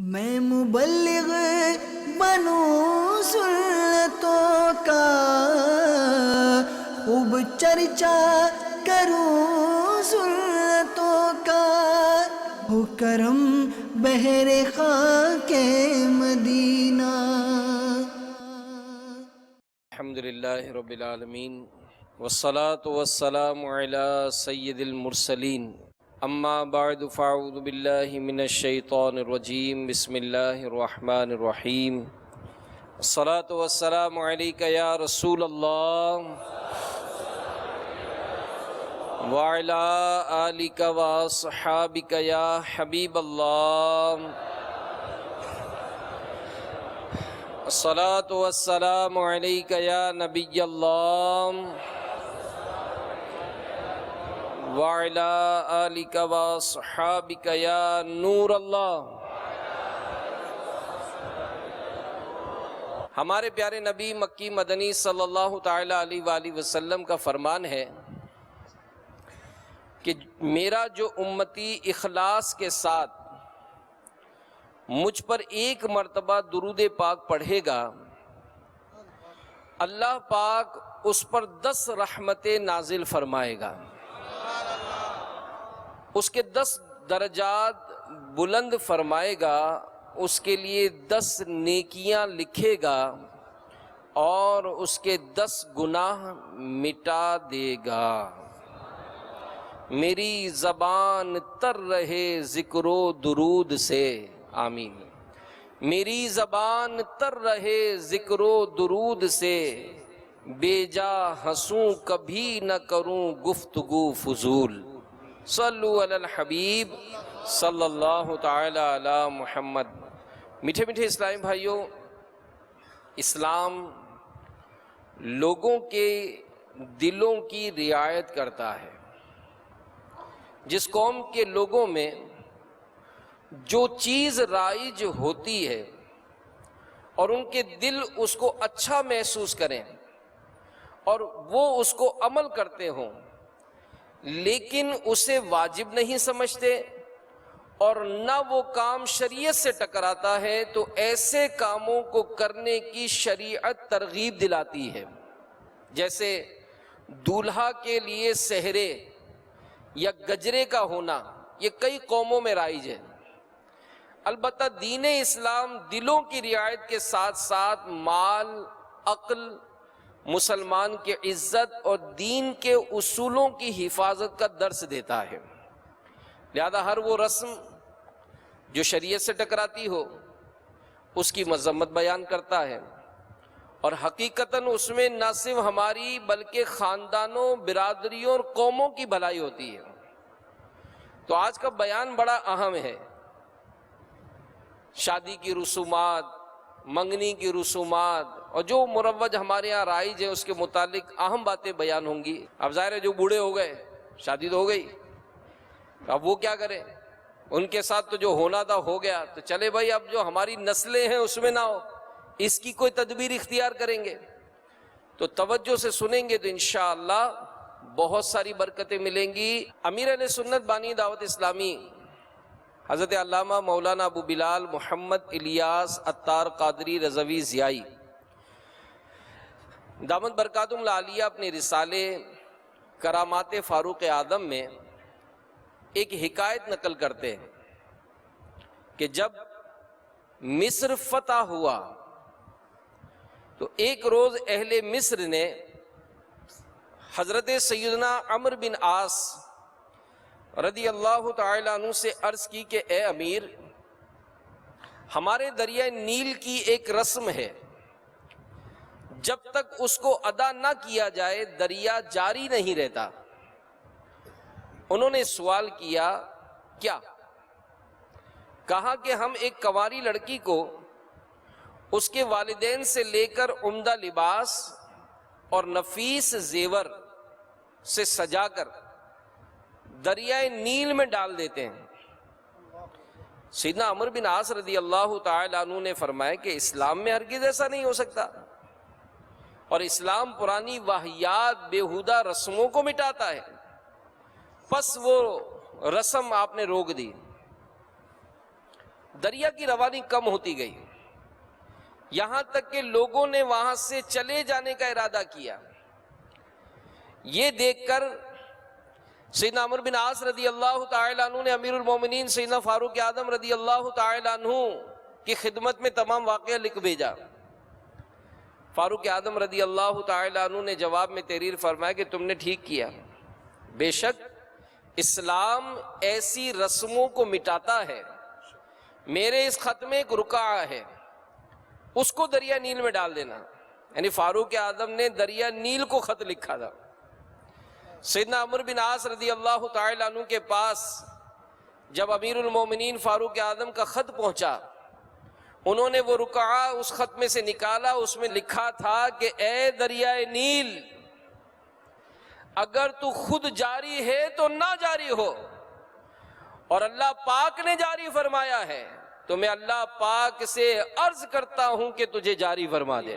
میں مبلغ بنوں سنتوں کا، خوب چرچا کروں سنتوں کا، ہو کرم بہر خاک مدینہ۔ الحمدللہ رب العالمین والصلاة والسلام علی سید المرسلین، اما بعد فاعوذ باللہ من الشیطان الرجیم، بسم اللہ الرحمن الرحیم۔ الصلاة والسلام علیک یا رسول اللہ وعلی آلک واصحابک یا حبیب اللہ۔ الصلاة والسلام علیک یا نبی اللہ وعلی آلک واصحابک یا نور اللہ۔ ہمارے پیارے نبی مکی مدنی صلی اللہ تعالیٰ علیہ وآلہ وسلم کا فرمان ہے کہ میرا جو امتی اخلاص کے ساتھ مجھ پر ایک مرتبہ درود پاک پڑھے گا، اللہ پاک اس پر 10 رحمتیں نازل فرمائے گا، اس کے 10 درجات بلند فرمائے گا، اس کے لیے 10 نیکیاں لکھے گا اور اس کے 10 گناہ مٹا دے گا۔ میری زبان تر رہے ذکر و درود سے، آمین۔ میری زبان تر رہے ذکر و درود سے، بے جا ہنسوں کبھی نہ کروں گفتگو فضول۔ صلو علی الحبیب صلی اللہ تعالی علی محمد۔ میٹھے میٹھے اسلامی بھائیوں، اسلام لوگوں کے دلوں کی رعایت کرتا ہے۔ جس قوم کے لوگوں میں جو چیز رائج ہوتی ہے اور ان کے دل اس کو اچھا محسوس کریں اور وہ اس کو عمل کرتے ہوں لیکن اسے واجب نہیں سمجھتے اور نہ وہ کام شریعت سے ٹکراتا ہے، تو ایسے کاموں کو کرنے کی شریعت ترغیب دلاتی ہے۔ جیسے دولہا کے لیے سہرے یا گجرے کا ہونا، یہ کئی قوموں میں رائج ہے۔ البتہ دین اسلام دلوں کی رعایت کے ساتھ ساتھ مال، عقل، مسلمان کے عزت اور دین کے اصولوں کی حفاظت کا درس دیتا ہے۔ لہذا ہر وہ رسم جو شریعت سے ٹکراتی ہو اس کی مذمت بیان کرتا ہے، اور حقیقتاً اس میں نہ صرف ہماری بلکہ خاندانوں، برادریوں اور قوموں کی بھلائی ہوتی ہے۔ تو آج کا بیان بڑا اہم ہے۔ شادی کی رسومات، منگنی کی رسومات اور جو مروج ہمارے ہاں رائج ہے اس کے متعلق اہم باتیں بیان ہوں گی۔ اب ظاہر ہے جو بوڑھے ہو گئے، شادی تو ہو گئی، اب وہ کیا کریں؟ ان کے ساتھ تو جو ہونا تھا ہو گیا، تو چلے بھائی اب جو ہماری نسلیں ہیں اس میں نہ ہو، اس کی کوئی تدبیر اختیار کریں گے۔ تو توجہ سے سنیں گے تو انشاءاللہ بہت ساری برکتیں ملیں گی۔ امیر اہل سنت بانی دعوت اسلامی حضرت علامہ مولانا ابو بلال محمد الیاس عطار قادری رضوی ضیائی دامت برکاتہم العالیہ اپنے رسالے کرامات فاروق اعظم میں ایک حکایت نقل کرتے ہیں کہ جب مصر فتح ہوا تو ایک روز اہل مصر نے حضرت سیدنا عمرو بن عاص رضی اللہ تعالیٰ عنہ سے عرض کی کہ اے امیر، ہمارے دریائے نیل کی ایک رسم ہے، جب تک اس کو ادا نہ کیا جائے دریا جاری نہیں رہتا۔ انہوں نے سوال کیا، کیا؟ کہا کہ ہم ایک کنواری لڑکی کو اس کے والدین سے لے کر عمدہ لباس اور نفیس زیور سے سجا کر دریائے نیل میں ڈال دیتے ہیں۔ سیدنا عمرو بن عاص رضی اللہ تعالیٰ عنہ نے فرمایا کہ اسلام میں ہرگز ایسا نہیں ہو سکتا، اور اسلام پرانی واہیات، بیہودہ رسموں کو مٹاتا ہے۔ پس وہ رسم آپ نے روک دی۔ دریا کی روانی کم ہوتی گئی، یہاں تک کہ لوگوں نے وہاں سے چلے جانے کا ارادہ کیا۔ یہ دیکھ کر سیدنا عمرو بن عاص رضی اللہ تعالیٰ عنہ نے امیر المومنین سیدنا فاروق اعظم رضی اللہ تعالیٰ عنہ کی خدمت میں تمام واقعہ لکھ بھیجا۔ فاروق اعظم رضی اللہ تعالیٰ عنہ نے جواب میں تحریر فرمایا کہ تم نے ٹھیک کیا، بے شک اسلام ایسی رسموں کو مٹاتا ہے، میرے اس خط میں ایک رقعہ ہے، اس کو دریا نیل میں ڈال دینا۔ یعنی فاروق اعظم نے دریا نیل کو خط لکھا تھا۔ سیدنا عمرو بن عاص رضی اللہ تعالیٰ عنہ کے پاس جب امیر المومنین فاروق اعظم کا خط پہنچا، انہوں نے وہ رقعہ اس خط میں سے نکالا، اس میں لکھا تھا کہ اے دریائے نیل، اگر تو خود جاری ہے تو نہ جاری ہو، اور اللہ پاک نے جاری فرمایا ہے تو میں اللہ پاک سے عرض کرتا ہوں کہ تجھے جاری فرما دے۔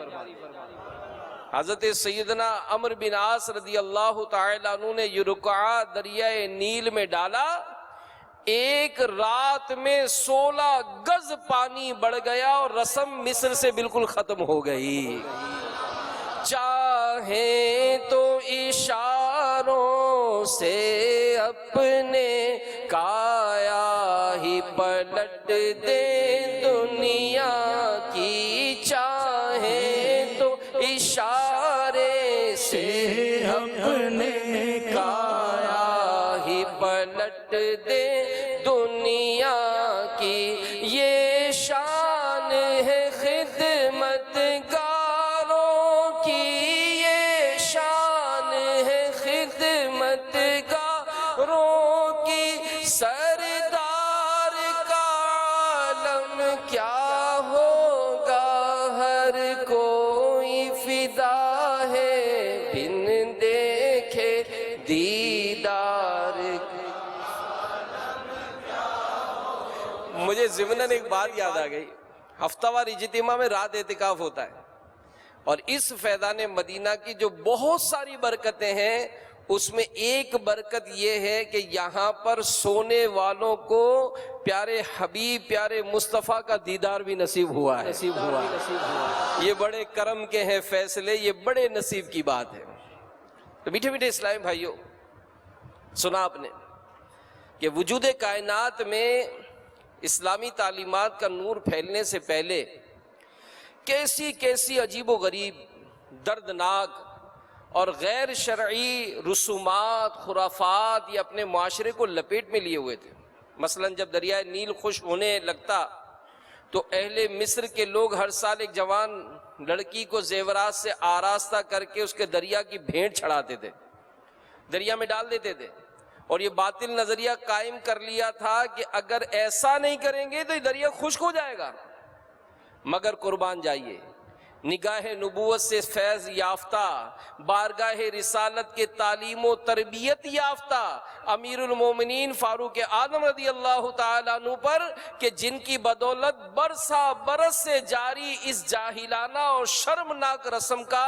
حضرت سیدنا عمرو بن عاص رضی اللہ تعالیٰ عنہ نے یہ رقعہ دریائے نیل میں ڈالا، ایک رات میں 16 گز پانی بڑھ گیا اور رسم مصر سے بالکل ختم ہو گئی۔ چاہیں تو اشاروں سے اپنے کایا ہی پلٹ دے دنیا کی، چاہیں تو اشارے سے اپنے کایا ہی پلٹ دے دنیا کی، یہ شان ہے خدمت گاروں کی، یہ شان ہے خدمت گاروں کی، سردار کا عالم کیا ہوگا، ہر کوئی فدا ہے بن دیکھے دیدار۔ مجھے ضمناً ایک بات یاد آ گئی، ہفتہ وار اجتماع میں رات اعتکاف ہوتا ہے، اور اس فیضان مدینہ کی جو بہت ساری برکتیں ہیں اس میں ایک برکت یہ ہے کہ یہاں پر سونے والوں کو پیارے حبیب پیارے مصطفیٰ کا دیدار بھی نصیب ہوا ہے۔ یہ بڑے کرم کے ہیں فیصلے، یہ بڑے نصیب کی بات ہے۔ تو میٹھے میٹھے اسلامی بھائیوں، سنا آپ نے کہ وجود کائنات میں اسلامی تعلیمات کا نور پھیلنے سے پہلے کیسی کیسی عجیب و غریب، دردناک اور غیر شرعی رسومات، خرافات یہ اپنے معاشرے کو لپیٹ میں لیے ہوئے تھے۔ مثلا جب دریائے نیل خشک ہونے لگتا تو اہل مصر کے لوگ ہر سال ایک جوان لڑکی کو زیورات سے آراستہ کر کے اس کے دریا کی بھینٹ چڑھاتے تھے، دریا میں ڈال دیتے تھے، اور یہ باطل نظریہ قائم کر لیا تھا کہ اگر ایسا نہیں کریں گے تو یہ دریا خشک ہو جائے گا۔ مگر قربان جائیے، نگاہ نبوت سے فیض یافتہ، بارگاہ رسالت کے تعلیم و تربیت یافتہ امیر المومنین فاروق اعظم رضی اللہ تعالیٰ عنہ پر کہ جن کی بدولت برسا برس سے جاری اس جاہلانہ اور شرمناک رسم کا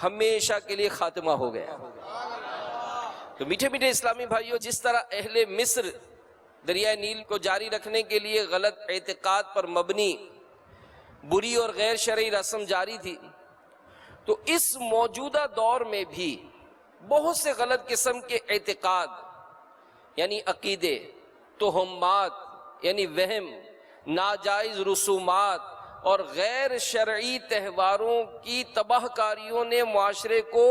ہمیشہ کے لیے خاتمہ ہو گیا۔ تو میٹھے میٹھے اسلامی بھائیوں، جس طرح اہل مصر دریائے نیل کو جاری رکھنے کے لیے غلط اعتقاد پر مبنی بری اور غیر شرعی رسم جاری تھی، تو اس موجودہ دور میں بھی بہت سے غلط قسم کے اعتقاد یعنی عقیدے، توہمات یعنی وہم، ناجائز رسومات اور غیر شرعی تہواروں کی تباہ کاریوں نے معاشرے کو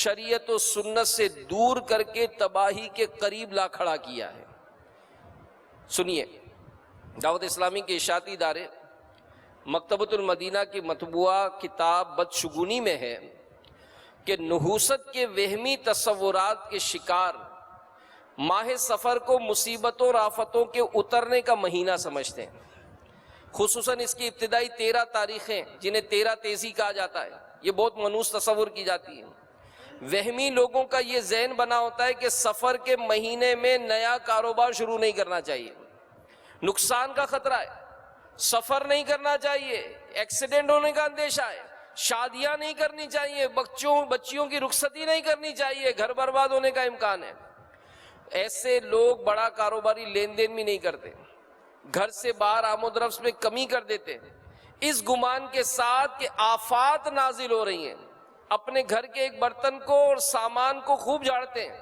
شریعت و سنت سے دور کر کے تباہی کے قریب لا کھڑا کیا ہے۔ سنیے، دعوت اسلامی کے اشاعتی ادارے مکتبۃ المدینہ کی مطبوعہ کتاب بدشگونی میں ہے کہ نحوست کے وہمی تصورات کے شکار ماہ سفر کو مصیبتوں اور آفتوں کے اترنے کا مہینہ سمجھتے ہیں۔ خصوصاً اس کی ابتدائی 13 تاریخیں جنہیں 13 تیزی کہا جاتا ہے، یہ بہت منحوس تصور کی جاتی ہیں۔ وہمی لوگوں کا یہ ذہن بنا ہوتا ہے کہ سفر کے مہینے میں نیا کاروبار شروع نہیں کرنا چاہیے، نقصان کا خطرہ ہے، سفر نہیں کرنا چاہیے، ایکسیڈنٹ ہونے کا اندیشہ ہے، شادیاں نہیں کرنی چاہیے، بچیوں کی رخصتی نہیں کرنی چاہیے، گھر برباد ہونے کا امکان ہے۔ ایسے لوگ بڑا کاروباری لین دین بھی نہیں کرتے، گھر سے باہر آمد و رفت میں کمی کر دیتے ہیں، اس گمان کے ساتھ کہ آفات نازل ہو رہی ہیں، اپنے گھر کے ایک برتن کو اور سامان کو خوب جھاڑتے ہیں۔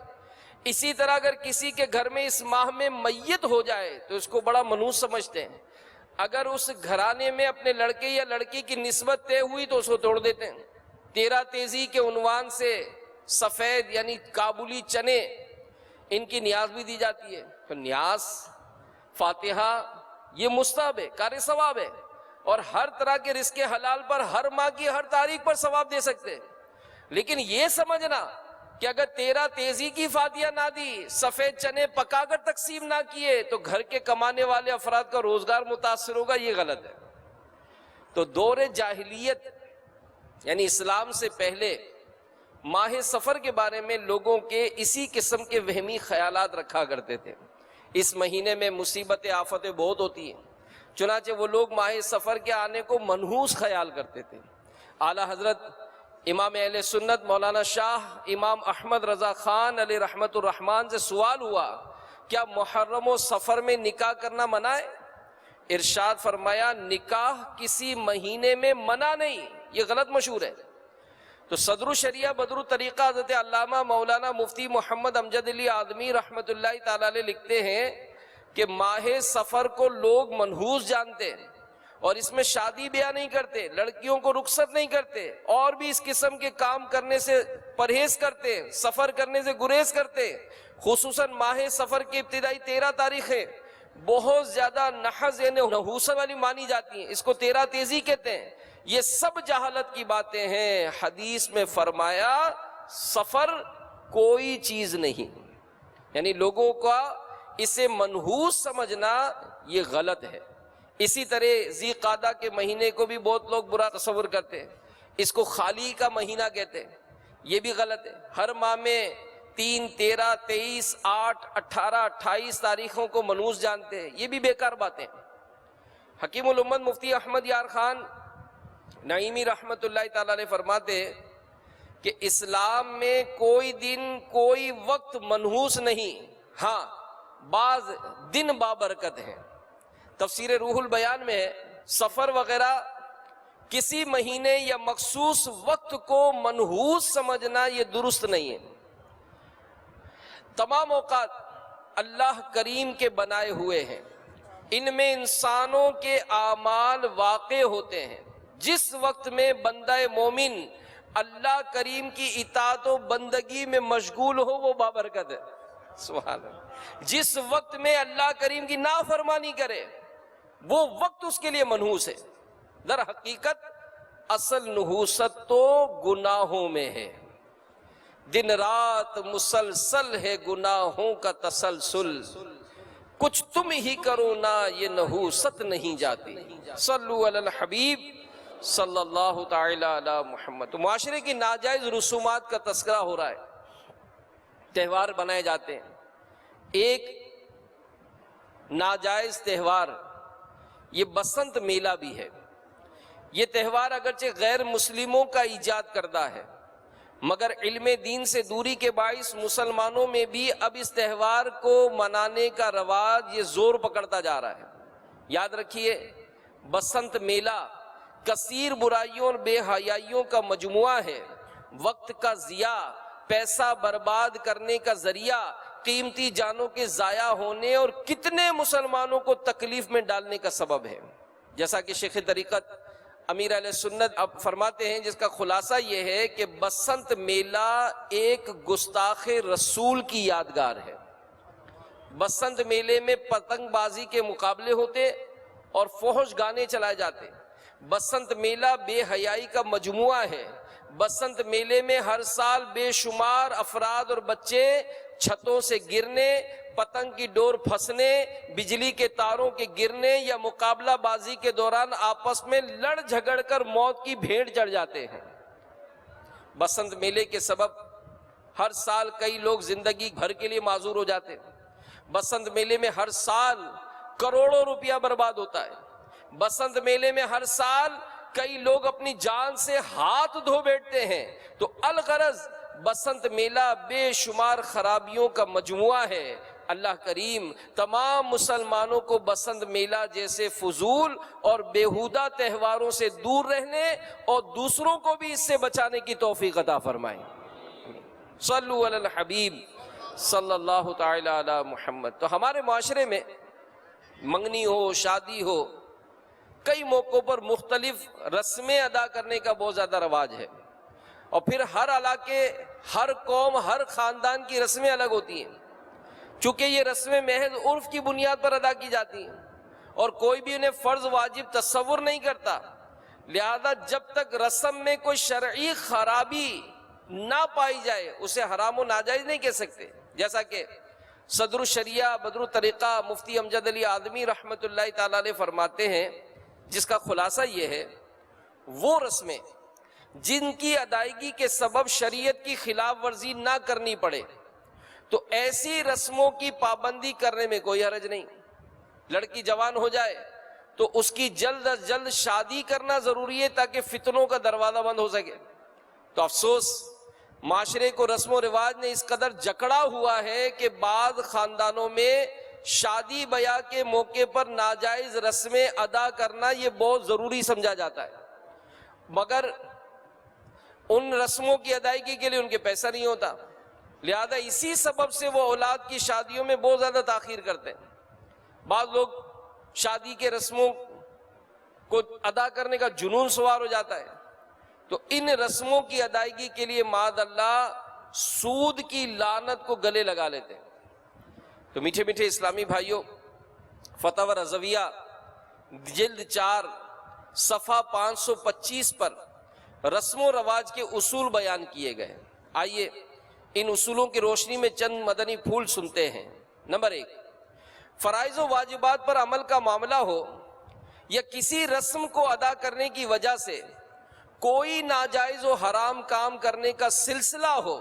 اسی طرح اگر کسی کے گھر میں اس ماہ میں میت ہو جائے تو اس کو بڑا منحوس سمجھتے ہیں، اگر اس گھرانے میں اپنے لڑکے یا لڑکی کی نسبت طے ہوئی تو اس کو توڑ دیتے ہیں۔ تیرہ تیزی کے عنوان سے سفید یعنی کابلی چنے، ان کی نیاز بھی دی جاتی ہے، تو نیاز فاتحہ یہ مستحب ہے، کار ثواب ہے، اور ہر طرح کے رزق حلال پر ہر ماہ کی ہر تاریخ پر ثواب دے سکتے ہیں۔ لیکن یہ سمجھنا کہ اگر تیرہ تیزی کی فاتحہ نہ دی، سفید چنے پکا کر تقسیم نہ کیے تو گھر کے کمانے والے افراد کا روزگار متاثر ہوگا، یہ غلط ہے۔ تو دور جاہلیت یعنی اسلام سے پہلے ماہ سفر کے بارے میں لوگوں کے اسی قسم کے وہمی خیالات رکھا کرتے تھے۔ اس مہینے میں مصیبتیں آفتیں بہت ہوتی ہیں، چنانچہ وہ لوگ ماہ سفر کے آنے کو منحوس خیال کرتے تھے۔ اعلیٰ حضرت امام اہل سنت مولانا شاہ امام احمد رضا خان علیہ رحمت الرحمن سے سوال ہوا، کیا محرم و سفر میں نکاح کرنا منع ہے؟ ارشاد فرمایا، نکاح کسی مہینے میں منع نہیں، یہ غلط مشہور ہے۔ تو صدر الشریعہ بدر الطریقہ حضرت علامہ مولانا مفتی محمد امجد علی آدمی رحمت اللہ تعالی علیہ لکھتے ہیں کہ ماہ سفر کو لوگ منحوس جانتے ہیں اور اس میں شادی بیاہ نہیں کرتے، لڑکیوں کو رخصت نہیں کرتے، اور بھی اس قسم کے کام کرنے سے پرہیز کرتے ہیں، سفر کرنے سے گریز کرتے ہیں۔ خصوصاً ماہ سفر کی ابتدائی 13 تاریخیں بہت زیادہ نحس یعنی نحوست والی مانی جاتی ہیں، اس کو 13 تیزی کہتے ہیں۔ یہ سب جہالت کی باتیں ہیں۔ حدیث میں فرمایا سفر کوئی چیز نہیں، یعنی لوگوں کا اسے منحوس سمجھنا یہ غلط ہے۔ اسی طرح ذی قعدہ کے مہینے کو بھی بہت لوگ برا تصور کرتے ہیں، اس کو خالی کا مہینہ کہتے ہیں، یہ بھی غلط ہے۔ ہر ماہ میں 3، 13، 23، 8، 18، 28 تاریخوں کو منحوس جانتے ہیں، یہ بھی بیکار باتیں۔ حکیم الامت مفتی احمد یار خان نعیمی رحمت اللہ تعالی علیہ فرماتے کہ اسلام میں کوئی دن کوئی وقت منحوس نہیں، ہاں بعض دن بابرکت ہیں۔ تفسیر روح البیان میں سفر وغیرہ کسی مہینے یا مخصوص وقت کو منحوس سمجھنا یہ درست نہیں ہے۔ تمام اوقات اللہ کریم کے بنائے ہوئے ہیں، ان میں انسانوں کے اعمال واقع ہوتے ہیں۔ جس وقت میں بندہ مومن اللہ کریم کی اطاعت و بندگی میں مشغول ہو وہ بابرکت ہے، سبحان اللہ۔ جس وقت میں اللہ کریم کی نافرمانی کرے وہ وقت اس کے لیے منحوس ہے۔ در حقیقت اصل نحوست تو گناہوں میں ہے، دن رات مسلسل ہے گناہوں کا تسلسل، کچھ تم ہی کرو نا یہ نحوست نہیں جاتی۔ صلو علی الحبیب صلی اللہ تعالی علی محمد۔ تو معاشرے کی ناجائز رسومات کا تذکرہ ہو رہا ہے، تہوار بنائے جاتے ہیں۔ ایک ناجائز تہوار یہ بسنت میلہ بھی ہے۔ یہ تہوار اگرچہ غیر مسلموں کا ایجاد کردہ ہے، مگر علم دین سے دوری کے باعث مسلمانوں میں بھی اب اس تہوار کو منانے کا رواج یہ زور پکڑتا جا رہا ہے۔ یاد رکھیے، بسنت میلہ کثیر برائیوں اور بے حیائیوں کا مجموعہ ہے، وقت کا ضیاع، پیسہ برباد کرنے کا ذریعہ، قیمتی جانوں کے ضائع ہونے اور کتنے مسلمانوں کو تکلیف میں ڈالنے کا سبب ہے۔ جیسا کہ شیخ طریقت امیر اہل سنت اب فرماتے ہیں، جس کا خلاصہ یہ ہے کہ بسنت میلہ ایک گستاخ رسول کی یادگار ہے۔ بسنت میلے میں پتنگ بازی کے مقابلے ہوتے اور فحش گانے چلائے جاتے۔ بسنت میلہ بے حیائی کا مجموعہ ہے۔ بسنت میلے میں ہر سال بے شمار افراد اور بچے چھتوں سے گرنے، پتنگ کی ڈور پھنسنے، بجلی کے تاروں کے گرنے یا مقابلہ بازی کے دوران آپس میں لڑ جھگڑ کر موت کی بھیڑ چڑھ جاتے ہیں۔ بسنت میلے کے سبب ہر سال کئی لوگ زندگی بھر کے لیے معذور ہو جاتے ہیں۔ بسنت میلے میں ہر سال کروڑوں روپیہ برباد ہوتا ہے۔ بسنت میلے میں ہر سال کئی لوگ اپنی جان سے ہاتھ دھو بیٹھتے ہیں۔ تو الغرض بسنت میلہ بے شمار خرابیوں کا مجموعہ ہے۔ اللہ کریم تمام مسلمانوں کو بسنت میلہ جیسے فضول اور بیہودہ تہواروں سے دور رہنے اور دوسروں کو بھی اس سے بچانے کی توفیق عطا فرمائے۔ صلو علی الحبیب صلی اللہ تعالی علی محمد۔ تو ہمارے معاشرے میں منگنی ہو، شادی ہو، کئی موقعوں پر مختلف رسمیں ادا کرنے کا بہت زیادہ رواج ہے، اور پھر ہر علاقے، ہر قوم، ہر خاندان کی رسمیں الگ ہوتی ہیں، چونکہ یہ رسمیں محض عرف کی بنیاد پر ادا کی جاتی ہیں اور کوئی بھی انہیں فرض واجب تصور نہیں کرتا، لہذا جب تک رسم میں کوئی شرعی خرابی نہ پائی جائے اسے حرام و ناجائز نہیں کہہ سکتے۔ جیسا کہ صدر الشریعہ بدر الطریقہ مفتی امجد علی آدمی رحمۃ اللہ تعالی علیہ فرماتے ہیں، جس کا خلاصہ یہ ہے، وہ رسمیں جن کی ادائیگی کے سبب شریعت کی خلاف ورزی نہ کرنی پڑے تو ایسی رسموں کی پابندی کرنے میں کوئی حرج نہیں۔ لڑکی جوان ہو جائے تو اس کی جلد از جلد شادی کرنا ضروری ہے تاکہ فتنوں کا دروازہ بند ہو سکے۔ تو افسوس معاشرے کو رسم و رواج نے اس قدر جکڑا ہوا ہے کہ بعض خاندانوں میں شادی بیاہ کے موقع پر ناجائز رسمیں ادا کرنا یہ بہت ضروری سمجھا جاتا ہے، مگر ان رسموں کی ادائیگی کے لیے ان کے پیسہ نہیں ہوتا، لہذا اسی سبب سے وہ اولاد کی شادیوں میں بہت زیادہ تاخیر کرتے ہیں۔ بعض لوگ شادی کے رسموں کو ادا کرنے کا جنون سوار ہو جاتا ہے، تو ان رسموں کی ادائیگی کے لیے معاذ اللہ سود کی لعنت کو گلے لگا لیتے ہیں۔ تو میٹھے میٹھے اسلامی بھائیوں، فتاوی رضویہ جلد 4 صفحہ 525 پر رسم و رواج کے اصول بیان کیے گئے۔ آئیے ان اصولوں کی روشنی میں چند مدنی پھول سنتے ہیں۔ نمبر 1، فرائض و واجبات پر عمل کا معاملہ ہو یا کسی رسم کو ادا کرنے کی وجہ سے کوئی ناجائز و حرام کام کرنے کا سلسلہ ہو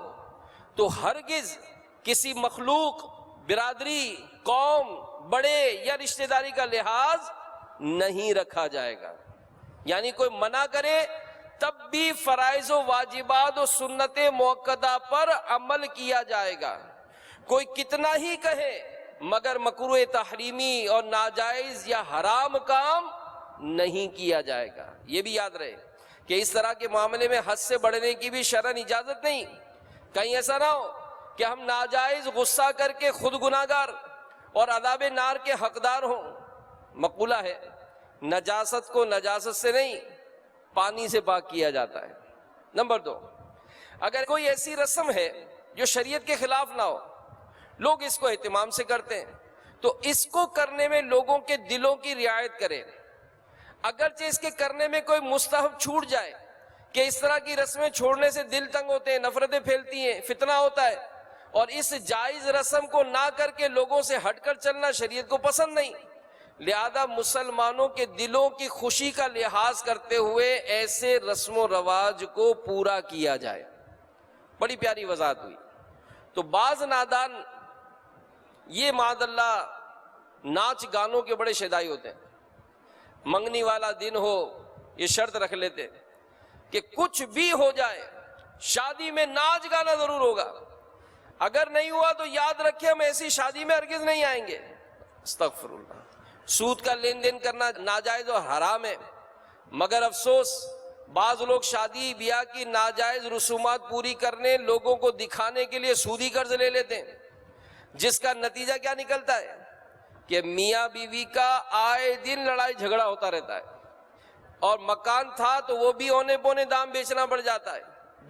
تو ہرگز کسی مخلوق، برادری، قوم، بڑے یا رشتہ داری کا لحاظ نہیں رکھا جائے گا۔ یعنی کوئی منع کرے تب بھی فرائض و واجبات و سنت موقدہ پر عمل کیا جائے گا۔ کوئی کتنا ہی کہے مگر مکروہ تحریمی اور ناجائز یا حرام کام نہیں کیا جائے گا۔ یہ بھی یاد رہے کہ اس طرح کے معاملے میں حد سے بڑھنے کی بھی شرعاً اجازت نہیں۔ کہیں ایسا نہ ہو کہ ہم ناجائز غصہ کر کے خود گناہگار اور عذاب نار کے حقدار ہوں۔ مقولہ ہے، نجاست کو نجاست سے نہیں پانی سے پاک کیا جاتا ہے۔ نمبر 2، اگر کوئی ایسی رسم ہے جو شریعت کے خلاف نہ ہو، لوگ اس کو اہتمام سے کرتے ہیں، تو اس کو کرنے میں لوگوں کے دلوں کی رعایت کریں۔ اگرچہ اس کے کرنے میں کوئی مستحب چھوٹ جائے کہ اس طرح کی رسمیں چھوڑنے سے دل تنگ ہوتے ہیں، نفرتیں پھیلتی ہیں، فتنہ ہوتا ہے، اور اس جائز رسم کو نہ کر کے لوگوں سے ہٹ کر چلنا شریعت کو پسند نہیں، لہذا مسلمانوں کے دلوں کی خوشی کا لحاظ کرتے ہوئے ایسے رسم و رواج کو پورا کیا جائے۔ بڑی پیاری وضاحت ہوئی۔ تو بعض نادان یہ معاذ اللہ ناچ گانوں کے بڑے شیدائی ہوتے ہیں۔ منگنی والا دن ہو یہ شرط رکھ لیتے کہ کچھ بھی ہو جائے شادی میں ناچ گانا ضرور ہوگا، اگر نہیں ہوا تو یاد رکھیں ہم ایسی شادی میں ہرگز نہیں آئیں گے۔ استغفر اللہ۔ سود کا لین دین کرنا ناجائز اور حرام ہے، مگر افسوس بعض لوگ شادی بیاہ کی ناجائز رسومات پوری کرنے، لوگوں کو دکھانے کے لیے سودی قرض لے لیتے ہیں، جس کا نتیجہ کیا نکلتا ہے کہ میاں بیوی کا آئے دن لڑائی جھگڑا ہوتا رہتا ہے، اور مکان تھا تو وہ بھی اونے پونے دام بیچنا پڑ جاتا ہے،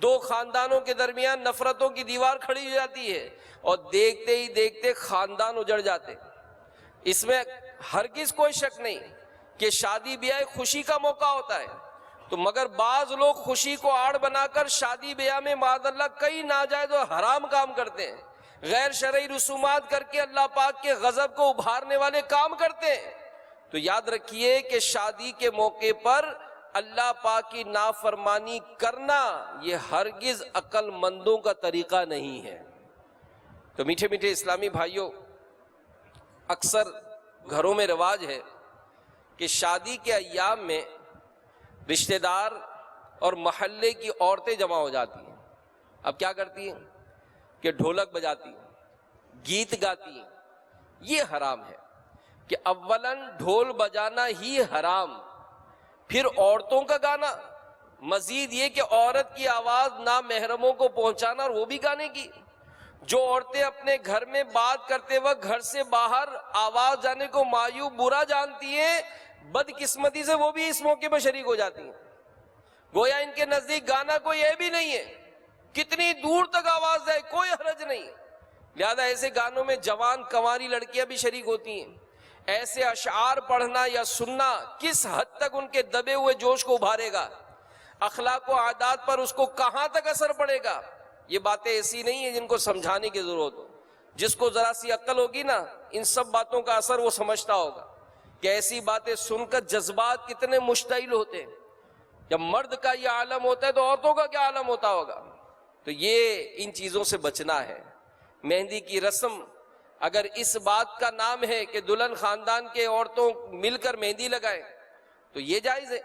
دو خاندانوں کے درمیان نفرتوں کی دیوار کھڑی ہو جاتی ہے، اور دیکھتے ہی دیکھتے خاندان اجڑ جاتے۔ اس میں ہرگز کوئی شک نہیں کہ شادی بیاہ خوشی کا موقع ہوتا ہے، تو مگر بعض لوگ خوشی کو آڑ بنا کر شادی بیاہ میں معاذ اللہ کئی ناجائز اور حرام کام کرتے ہیں، غیر شرعی رسومات کر کے اللہ پاک کے غضب کو ابھارنے والے کام کرتے ہیں۔ تو یاد رکھیے کہ شادی کے موقع پر اللہ پاک کی نافرمانی کرنا یہ ہرگز عقل مندوں کا طریقہ نہیں ہے۔ تو میٹھے میٹھے اسلامی بھائیوں، اکثر گھروں میں رواج ہے کہ شادی کے ایام میں رشتہ دار اور محلے کی عورتیں جمع ہو جاتی ہیں۔ اب کیا کرتی ہیں کہ ڈھولک بجاتی ہیں، گیت گاتی ہیں، یہ حرام ہے کہ اولاً ڈھول بجانا ہی حرام، پھر عورتوں کا گانا، مزید یہ کہ عورت کی آواز نامحرموں کو پہنچانا اور وہ بھی گانے کی۔ جو عورتیں اپنے گھر میں بات کرتے وقت گھر سے باہر آواز جانے کو معیوب برا جانتی ہیں، بدقسمتی سے وہ بھی اس موقع پر شریک ہو جاتی ہیں، گویا ان کے نزدیک گانا کوئی عیب ہی نہیں ہے، کتنی دور تک آواز جائے کوئی حرج نہیں۔ لہذا ایسے گانوں میں جوان کنواری لڑکیاں بھی شریک ہوتی ہیں۔ ایسے اشعار پڑھنا یا سننا کس حد تک ان کے دبے ہوئے جوش کو ابھارے گا، اخلاق و عادات پر اس کو کہاں تک اثر پڑے گا، یہ باتیں ایسی نہیں ہیں جن کو سمجھانے کی ضرورت ہو۔ جس کو ذرا سی عقل ہوگی نا، ان سب باتوں کا اثر وہ سمجھتا ہوگا کہ ایسی باتیں سن کر جذبات کتنے مشتعل ہوتے ہیں۔ جب مرد کا یہ عالم ہوتا ہے تو عورتوں کا کیا عالم ہوتا ہوگا۔ تو یہ ان چیزوں سے بچنا ہے۔ مہندی کی رسم اگر اس بات کا نام ہے کہ دلہن خاندان کے عورتوں مل کر مہندی لگائیں تو یہ جائز ہے۔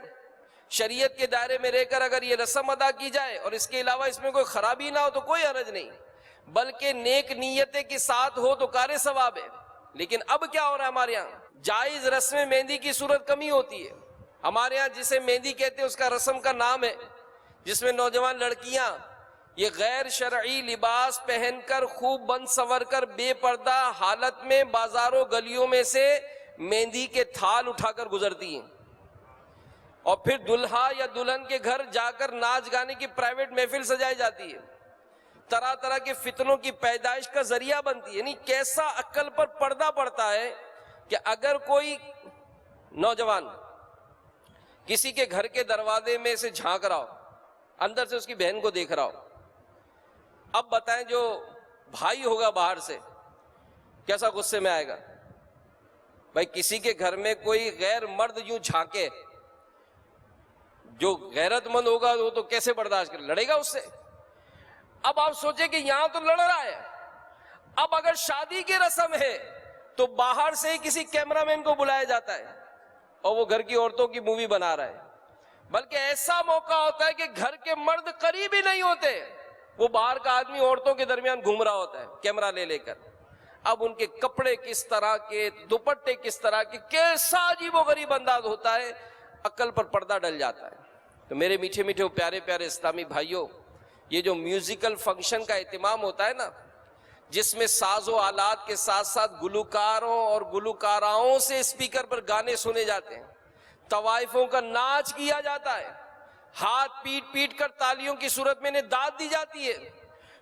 شریعت کے دائرے میں رہ کر اگر یہ رسم ادا کی جائے اور اس کے علاوہ اس میں کوئی خرابی نہ ہو تو کوئی حرج نہیں، بلکہ نیک نیتیں کے ساتھ ہو تو کار ثواب ہے۔ لیکن اب کیا ہو رہا ہے ہمارے یہاں، جائز رسم مہندی کی صورت کمی ہوتی ہے۔ ہمارے یہاں جسے مہندی کہتے ہیں اس کا رسم کا نام ہے، جس میں نوجوان لڑکیاں یہ غیر شرعی لباس پہن کر خوب بن سور کر بے پردہ حالت میں بازاروں گلیوں میں سے مہندی کے تھال اٹھا کر گزرتی ہیں، اور پھر دلہا یا دلہن کے گھر جا کر ناچ گانے کی پرائیویٹ محفل سجائی جاتی ہے، طرح طرح کے فتنوں کی پیدائش کا ذریعہ بنتی ہے۔ یعنی کیسا عقل پر پردہ پڑتا ہے کہ اگر کوئی نوجوان کسی کے گھر کے دروازے میں سے جھانک رہا ہو، اندر سے اس کی بہن کو دیکھ رہا ہو، اب بتائیں جو بھائی ہوگا باہر سے کیسا غصے میں آئے گا۔ بھائی کسی کے گھر میں کوئی غیر مرد یوں جھانکے، جو غیرت مند ہوگا وہ تو کیسے برداشت کرے، لڑے گا اس سے۔ اب آپ سوچیں کہ یہاں تو لڑ رہا ہے، اب اگر شادی کی رسم ہے تو باہر سے ہی کسی کیمرہ مین کو بلایا جاتا ہے اور وہ گھر کی عورتوں کی مووی بنا رہا ہے، بلکہ ایسا موقع ہوتا ہے کہ گھر کے مرد قریب ہی نہیں ہوتے، وہ باہر کا آدمی عورتوں کے درمیان گھوم رہا ہوتا ہے کیمرہ لے لے کر۔ اب ان کے کپڑے کس طرح کے، دوپٹے کس طرح کے، کیسا عجیب و غریب انداز ہوتا ہے، عقل پر پردہ ڈل جاتا ہے۔ تو میرے میٹھے میٹھے پیارے پیارے اسلامی بھائیوں، یہ جو میوزیکل فنکشن کا اہتمام ہوتا ہے نا، جس میں ساز و آلات کے ساتھ ساتھ گلوکاروں اور گلوکاراؤں سے اسپیکر پر گانے سنے جاتے ہیں، طوائفوں کا ناچ کیا جاتا ہے، ہاتھ پیٹ پیٹ کر تالیوں کی صورت میں انہیں داد دی جاتی ہے،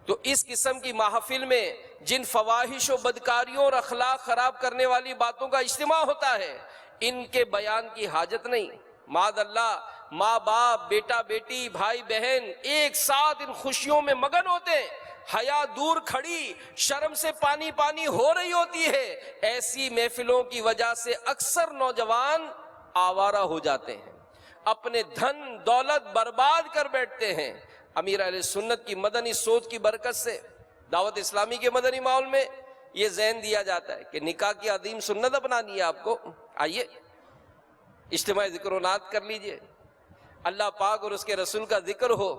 تو اس قسم کی محفل میں جن فواحش و بدکاریوں اور اخلاق خراب کرنے والی باتوں کا اجتماع ہوتا ہے، ان کے بیان کی حاجت نہیں۔ معاذ اللہ، ماں باپ، بیٹا بیٹی، بھائی بہن ایک ساتھ ان خوشیوں میں مگن ہوتے ہیں، حیا دور کھڑی شرم سے پانی پانی ہو رہی ہوتی ہے۔ ایسی محفلوں کی وجہ سے اکثر نوجوان آوارہ ہو جاتے ہیں، اپنے دھن دولت برباد کر بیٹھتے ہیں۔ امیر اہل سنت کی مدنی سوچ کی برکت سے دعوت اسلامی کے مدنی ماحول میں یہ ذہن دیا جاتا ہے کہ نکاح کی عظیم سنت اپنانی ہے آپ کو، آئیے اجتماعی ذکر و نعت کر لیجئے، اللہ پاک اور اس کے رسول کا ذکر ہو،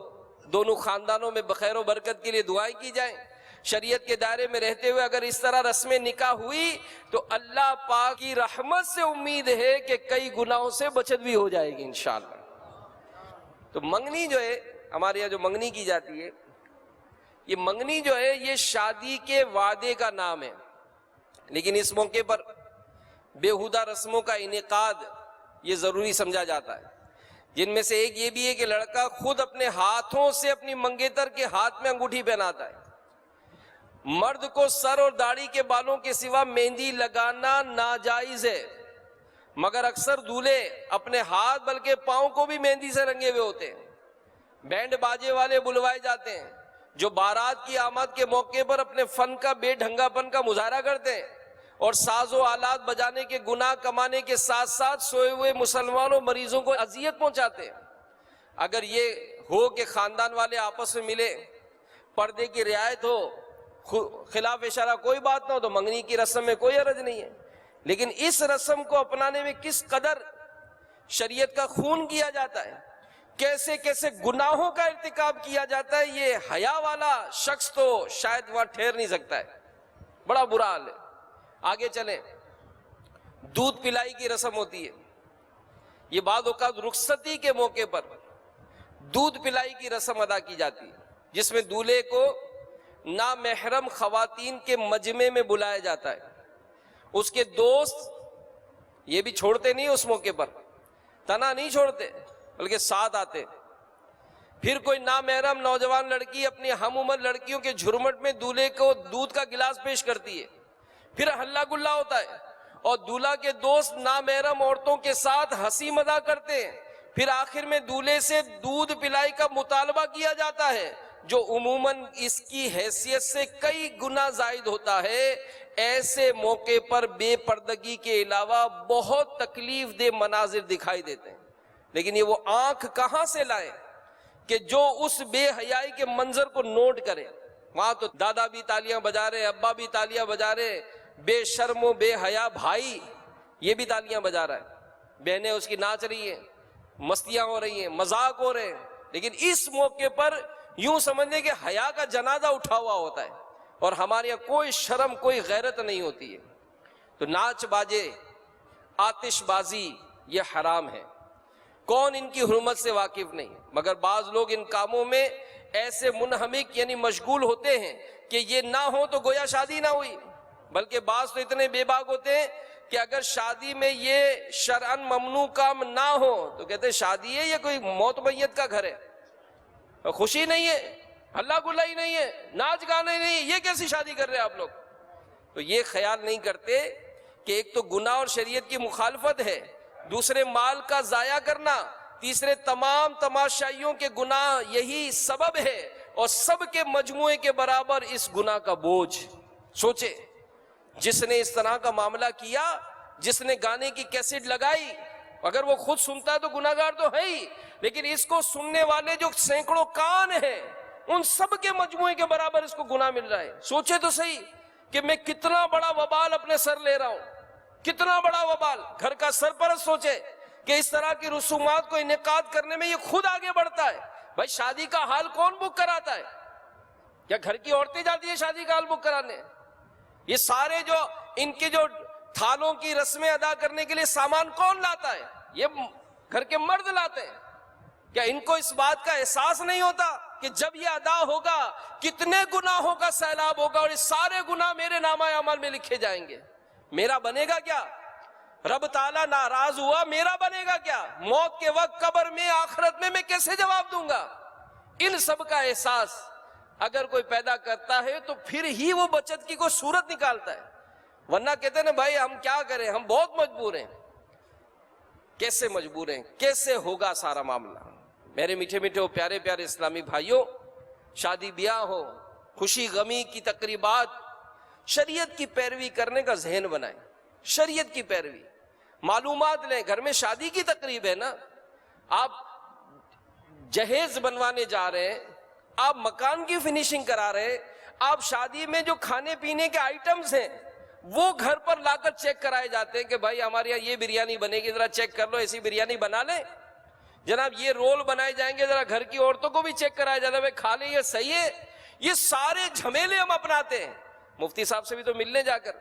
دونوں خاندانوں میں بخیر و برکت کے لیے دعائیں کی جائیں۔ شریعت کے دائرے میں رہتے ہوئے اگر اس طرح رسم نکاح ہوئی تو اللہ پاک کی رحمت سے امید ہے کہ کئی گناہوں سے بچت بھی ہو جائے گی انشاءاللہ۔ تو منگنی جو ہے ہمارے یہاں جو منگنی کی جاتی ہے، یہ منگنی جو ہے یہ شادی کے وعدے کا نام ہے، لیکن اس موقع پر بیہودہ رسموں کا انعقاد یہ ضروری سمجھا جاتا ہے، جن میں سے ایک یہ بھی ہے کہ لڑکا خود اپنے ہاتھوں سے اپنی منگیتر کے ہاتھ میں انگوٹھی پہناتا ہے۔ مرد کو سر اور داڑھی کے بالوں کے سوا مہندی لگانا ناجائز ہے، مگر اکثر دولہے اپنے ہاتھ بلکہ پاؤں کو بھی مہندی سے رنگے ہوئے ہوتے ہیں۔ بینڈ باجے والے بلوائے جاتے ہیں جو بارات کی آمد کے موقع پر اپنے فن کا بے ڈھنگا پن کا مظاہرہ کرتے ہیں اور ساز و آلات بجانے کے گناہ کمانے کے ساتھ ساتھ سوئے ہوئے مسلمانوں مریضوں کو اذیت پہنچاتے ہیں۔ اگر یہ ہو کہ خاندان والے آپس میں ملے، پردے کی رعایت ہو، خلاف اشارہ کوئی بات نہ ہو، تو منگنی کی رسم میں کوئی حرج نہیں ہے۔ لیکن اس رسم کو اپنانے میں کس قدر شریعت کا خون کیا جاتا ہے، کیسے کیسے گناہوں کا ارتکاب کیا جاتا ہے، یہ حیا والا شخص تو شاید وہاں ٹھہر نہیں سکتا ہے، بڑا برا حال ہے۔ آگے چلیں، دودھ پلائی کی رسم ہوتی ہے. یہ بعض اوقات رخصتی کے موقع پر دودھ پلائی کی رسم ادا کی جاتی ہے، جس میں دولہے کو نامحرم خواتین کے مجمع میں بلایا جاتا ہے. اس کے دوست یہ بھی چھوڑتے نہیں، اس موقع پر تنہا نہیں چھوڑتے بلکہ ساتھ آتے. پھر کوئی نامحرم نوجوان لڑکی اپنی ہم عمر لڑکیوں کے جھرمٹ میں دولہے کو دودھ کا گلاس پیش کرتی ہے. پھر ہلا گلا ہوتا ہے اور دولہا کے دوست نامحرم عورتوں کے ساتھ ہنسی مذاق کرتے ہیں. پھر آخر میں دولہے سے دودھ پلائی کا مطالبہ کیا جاتا ہے، جو عموماً اس کی حیثیت سے کئی گنا زائد ہوتا ہے. ایسے موقع پر بے پردگی کے علاوہ بہت تکلیف دہ مناظر دکھائی دیتے ہیں، لیکن یہ وہ آنکھ کہاں سے لائیں کہ جو اس بے حیائی کے منظر کو نوٹ کرے. وہاں تو دادا بھی تالیاں بجا رہے، ابا بھی تالیاں بجا رہے، بے شرم و بے حیا بھائی یہ بھی تالیاں بجا رہا ہے، بہنیں اس کی ناچ رہی ہیں، مستیاں ہو رہی ہیں، مذاق ہو رہے ہیں. لیکن اس موقع پر یوں سمجھنے کہ حیا کا جنازہ اٹھا ہوا ہوتا ہے اور ہمارے یہاں کوئی شرم کوئی غیرت نہیں ہوتی ہے. تو ناچ باجے، آتش بازی یہ حرام ہے. کون ان کی حرمت سے واقف نہیں، مگر بعض لوگ ان کاموں میں ایسے منہمک یعنی مشغول ہوتے ہیں کہ یہ نہ ہو تو گویا شادی نہ ہوئی. بلکہ بعض تو اتنے بے باک ہوتے ہیں کہ اگر شادی میں یہ شرعاً ممنوع کام نہ ہو تو کہتے ہیں شادی ہے یا کوئی موت میت کا گھر ہے، خوشی نہیں ہے، ہلا گلا ہی نہیں ہے، ناچ گانا ہی نہیں ہے، یہ کیسی شادی کر رہے ہیں آپ لوگ. تو یہ خیال نہیں کرتے کہ ایک تو گناہ اور شریعت کی مخالفت ہے، دوسرے مال کا ضائع کرنا، تیسرے تمام تماشائیوں کے گناہ یہی سبب ہے، اور سب کے مجموعے کے برابر اس گناہ کا بوجھ. سوچے جس نے اس طرح کا معاملہ کیا، جس نے گانے کی کیسٹ لگائی، اگر وہ خود سنتا ہے تو گناہ گار تو ہے ہی، لیکن اس کو سننے والے جو سینکڑوں کان ہیں ان سب کے مجموعے کے برابر اس کو گناہ مل رہا ہے. سوچے تو صحیح کہ میں کتنا بڑا وبال اپنے سر لے رہا ہوں، کتنا بڑا وبال. گھر کا سرپرست سوچے کہ اس طرح کی رسومات کو انعقاد کرنے میں یہ خود آگے بڑھتا ہے. بھائی شادی کا حال کون بک کراتا ہے؟ کیا گھر کی عورتیں جاتی ہیں شادی کا حال بک کرانے؟ یہ سارے جو ان کے جو تھالوں کی رسمیں ادا کرنے کے لیے سامان کون لاتا ہے؟ یہ گھر کے مرد لاتے ہیں. کیا ان کو اس بات کا احساس نہیں ہوتا کہ جب یہ ادا ہوگا کتنے گناہوں کا سیلاب ہوگا اور یہ سارے گناہ میرے نامہ اعمال میں لکھے جائیں گے؟ میرا بنے گا کیا؟ رب تعالیٰ ناراض ہوا، میرا بنے گا کیا؟ موت کے وقت قبر میں آخرت میں کیسے جواب دوں گا؟ ان سب کا احساس اگر کوئی پیدا کرتا ہے تو پھر ہی وہ بچت کی کوئی صورت نکالتا ہے، ورنہ کہتے ہیں نا بھائی ہم کیا کریں، ہم بہت مجبور ہیں. کیسے مجبور ہیں؟ کیسے ہوگا سارا معاملہ؟ میرے میٹھے میٹھے و پیارے پیارے اسلامی بھائیوں، شادی بیاہ ہو، خوشی غمی کی تقریبات، شریعت کی پیروی کرنے کا ذہن بنائیں. شریعت کی پیروی، معلومات لیں. گھر میں شادی کی تقریب ہے نا، آپ جہیز بنوانے جا رہے ہیں، آپ مکان کی فنیشنگ کرا رہے ہیں، آپ شادی میں جو کھانے پینے کے آئٹمز ہیں وہ گھر پر لا کر چیک کرائے جاتے ہیں کہ بھائی ہمارے یہاں یہ بریانی بنے گی، ذرا چیک کر لو، ایسی بریانی بنا لیں. جناب یہ رول بنائے جائیں گے، ذرا گھر کی عورتوں کو بھی چیک کرایا جاتا ہے بھائی کھا لیں یہ صحیح ہے. یہ سارے جھمیلے ہم اپناتے ہیں. مفتی صاحب سے بھی تو ملنے جا کر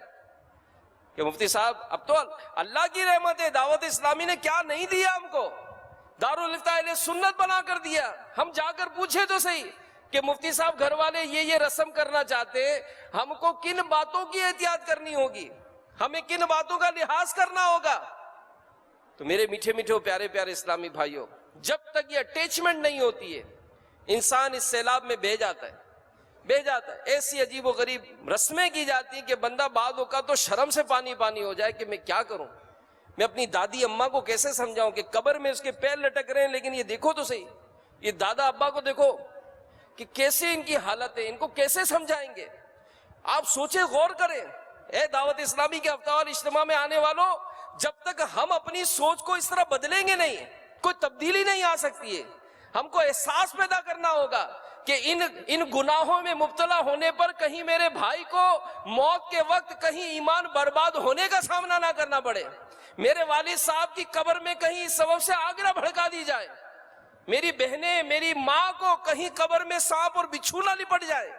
کہ مفتی صاحب اب تو اللہ کی رحمت ہے، دعوت اسلامی نے کیا نہیں دیا ہم کو، دارالفتہ اہل سنت بنا کر دیا. ہم جا کر پوچھے تو صحیح کہ مفتی صاحب گھر والے یہ رسم کرنا چاہتے ہیں، ہم کو کن باتوں کی احتیاط کرنی ہوگی، ہمیں کن باتوں کا لحاظ کرنا ہوگا. تو میرے میٹھے میٹھے پیارے پیارے اسلامی بھائیوں، جب تک یہ اٹیچمنٹ نہیں ہوتی ہے انسان اس سیلاب میں بہہ جاتا ہے. ایسی عجیب و غریب رسمیں کی جاتی ہیں کہ بندہ بعض اوقات تو شرم سے پانی پانی ہو جائے کہ میں کیا کروں، میں اپنی دادی اماں کو کیسے سمجھاؤں کہ قبر میں اس کے پیر لٹک رہے ہیں، لیکن یہ دیکھو تو صحیح، یہ دادا ابا کو دیکھو کہ کیسے ان کی حالت ہے، ان کو کیسے سمجھائیں گے. آپ سوچیں، غور کریں. اے دعوت اسلامی کے ہفتہ وار اجتماع میں آنے والوں، جب تک ہم اپنی سوچ کو اس طرح بدلیں گے نہیں، کوئی تبدیلی نہیں آ سکتی ہے. ہم کو احساس پیدا کرنا ہوگا کہ ان گناہوں میں مبتلا ہونے پر کہیں میرے بھائی کو موت کے وقت کہیں ایمان برباد ہونے کا سامنا نہ کرنا پڑے، میرے والد صاحب کی قبر میں کہیں اس سبب سے آگ نہ بھڑکا دی جائے، میری بہنیں میری ماں کو کہیں قبر میں سانپ اور بچھو نہ لپٹ جائے.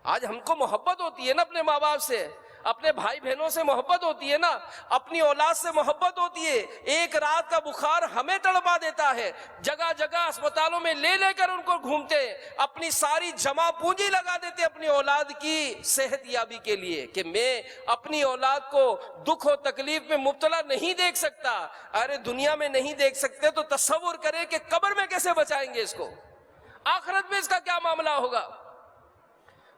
آج ہم کو محبت ہوتی ہے نا اپنے ماں باپ سے، اپنے بھائی بہنوں سے محبت ہوتی ہے نا، اپنی اولاد سے محبت ہوتی ہے، ایک رات کا بخار ہمیں تڑپا دیتا ہے، جگہ جگہ اسپتالوں میں لے لے کر ان کو گھومتے، اپنی ساری جمع پونجی لگا دیتے اپنی اولاد کی صحت یابی کے لیے کہ میں اپنی اولاد کو دکھ و تکلیف میں مبتلا نہیں دیکھ سکتا۔ ارے دنیا میں نہیں دیکھ سکتے تو تصور کریں کہ قبر میں کیسے بچائیں گے اس کو، آخرت میں اس کا کیا معاملہ ہوگا؟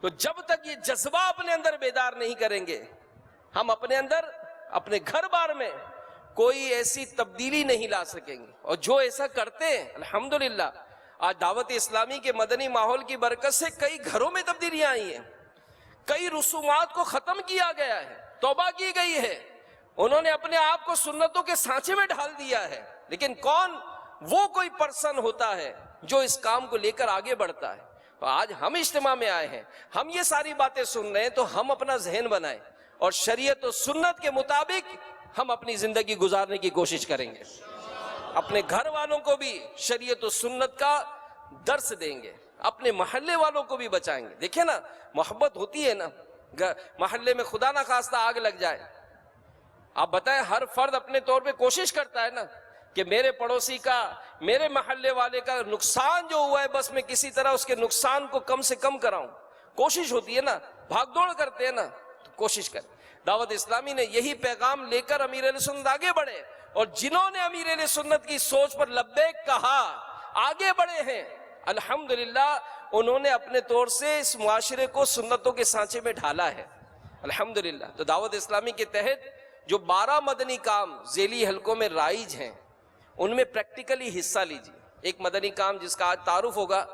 تو جب تک یہ جذبہ اپنے اندر بیدار نہیں کریں گے، ہم اپنے اندر اپنے گھر بار میں کوئی ایسی تبدیلی نہیں لا سکیں گے۔ اور جو ایسا کرتے ہیں الحمدللہ، آج دعوت اسلامی کے مدنی ماحول کی برکت سے کئی گھروں میں تبدیلیاں آئی ہیں، کئی رسومات کو ختم کیا گیا ہے، توبہ کی گئی ہے، انہوں نے اپنے آپ کو سنتوں کے سانچے میں ڈھال دیا ہے۔ لیکن کون وہ کوئی پرسن ہوتا ہے جو اس کام کو لے کر آگے بڑھتا ہے؟ تو آج ہم اجتماع میں آئے ہیں، ہم یہ ساری باتیں سن رہے ہیں، تو ہم اپنا ذہن بنائیں اور شریعت و سنت کے مطابق ہم اپنی زندگی گزارنے کی کوشش کریں گے، اپنے گھر والوں کو بھی شریعت و سنت کا درس دیں گے، اپنے محلے والوں کو بھی بچائیں گے۔ دیکھیں نا، محبت ہوتی ہے نا، محلے میں خدا نہ خواستہ آگ لگ جائے، آپ بتائیں ہر فرد اپنے طور پہ کوشش کرتا ہے نا کہ میرے پڑوسی کا، میرے محلے والے کا نقصان جو ہوا ہے بس میں کسی طرح اس کے نقصان کو کم سے کم کراؤں، کوشش ہوتی ہے نا، بھاگ دوڑ کرتے ہیں نا، تو کوشش کریں۔ دعوت اسلامی نے یہی پیغام لے کر امیر اہل سنت آگے بڑھے، اور جنہوں نے امیر اہل سنت کی سوچ پر لبیک کہا آگے بڑھے ہیں، الحمدللہ انہوں نے اپنے طور سے اس معاشرے کو سنتوں کے سانچے میں ڈھالا ہے الحمدللہ۔ تو دعوت اسلامی کے تحت جو 12 مدنی کام ذیلی حلقوں میں رائج ہیں، ان میں پریکٹیکلی حصہ لیجیے۔ ایک مدنی کام جس کا آج تعارف ہوگا